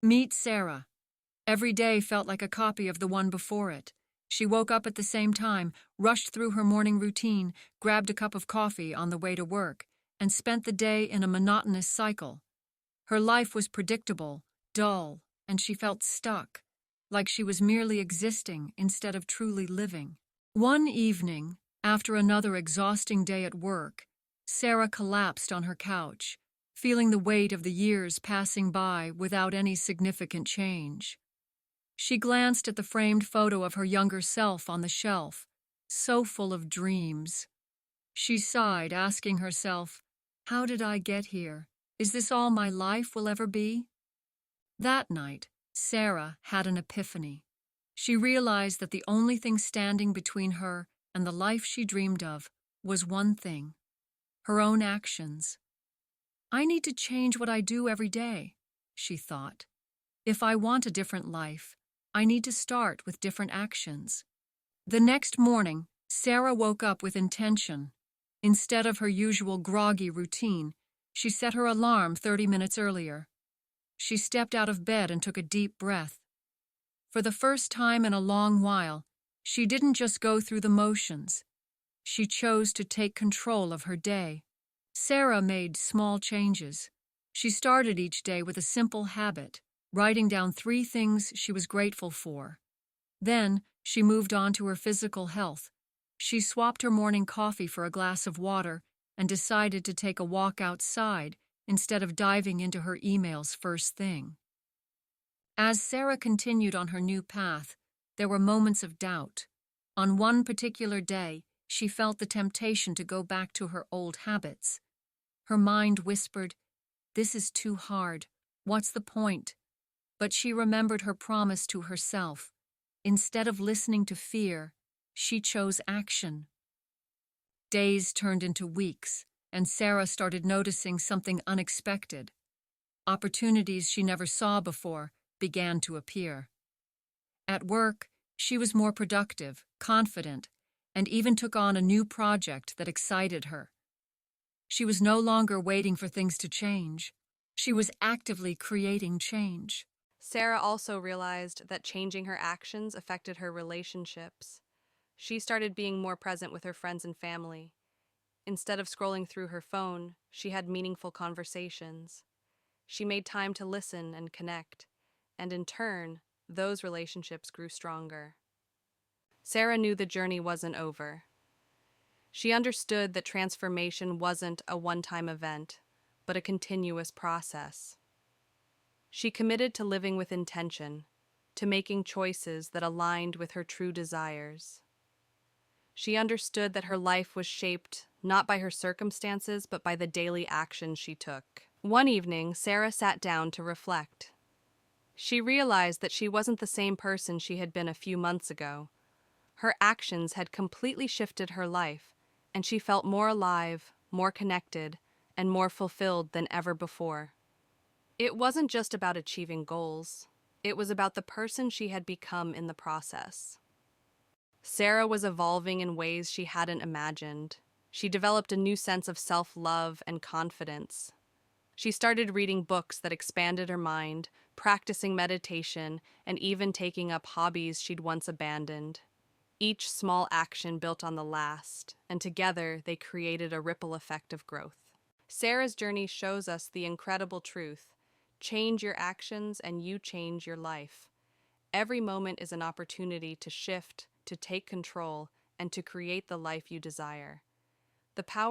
Meet Sarah. Every day felt like a copy of the one before it. She woke up at the same time, rushed through her morning routine, grabbed a cup of coffee on the way to work, and spent the day in a monotonous cycle. Her life was predictable, dull, and she felt stuck, like she was merely existing instead of truly living. One evening, after another exhausting day at work, Sarah collapsed on her couch, feeling the weight of the years passing by without any significant change. She glanced at the framed photo of her younger self on the shelf, so full of dreams. She sighed, asking herself, "How did I get here? Is this all my life will ever be?" That night, Sarah had an epiphany. She realized that the only thing standing between her and the life she dreamed of was one thing: her own actions. "I need to change what I do every day," she thought. "If I want a different life, I need to start with different actions." The next morning, Sarah woke up with intention. Instead of her usual groggy routine, she set her alarm 30 minutes earlier. She stepped out of bed and took a deep breath. For the first time in a long while, she didn't just go through the motions. She chose to take control of her day. Sarah made small changes. She started each day with a simple habit, writing down 3 things she was grateful for. Then, she moved on to her physical health. She swapped her morning coffee for a glass of water and decided to take a walk outside instead of diving into her emails first thing. As Sarah continued on her new path, there were moments of doubt. On one particular day, she felt the temptation to go back to her old habits. Her mind whispered, "This is too hard. What's the point?" But she remembered her promise to herself. Instead of listening to fear, she chose action. Days turned into weeks, and Sarah started noticing something unexpected. Opportunities she never saw before began to appear. At work, she was more productive, confident, and even took on a new project that excited her. She was no longer waiting for things to change. She was actively creating change. Sarah also realized that changing her actions affected her relationships. She started being more present with her friends and family. Instead of scrolling through her phone, she had meaningful conversations. She made time to listen and connect, and in turn, those relationships grew stronger. Sarah knew the journey wasn't over. She understood that transformation wasn't a one-time event, but a continuous process. She committed to living with intention, to making choices that aligned with her true desires. She understood that her life was shaped not by her circumstances, but by the daily actions she took. One evening, Sarah sat down to reflect. She realized that she wasn't the same person she had been a few months ago. Her actions had completely shifted her life, and she felt more alive, more connected, and more fulfilled than ever before. It wasn't just about achieving goals. It was about the person she had become in the process. Sarah was evolving in ways she hadn't imagined. She developed a new sense of self-love and confidence. She started reading books that expanded her mind, practicing meditation, and even taking up hobbies she'd once abandoned. Each small action built on the last, and together they created a ripple effect of growth. Sarah's journey shows us the incredible truth: change your actions and you change your life. Every moment is an opportunity to shift, to take control, and to create the life you desire. The power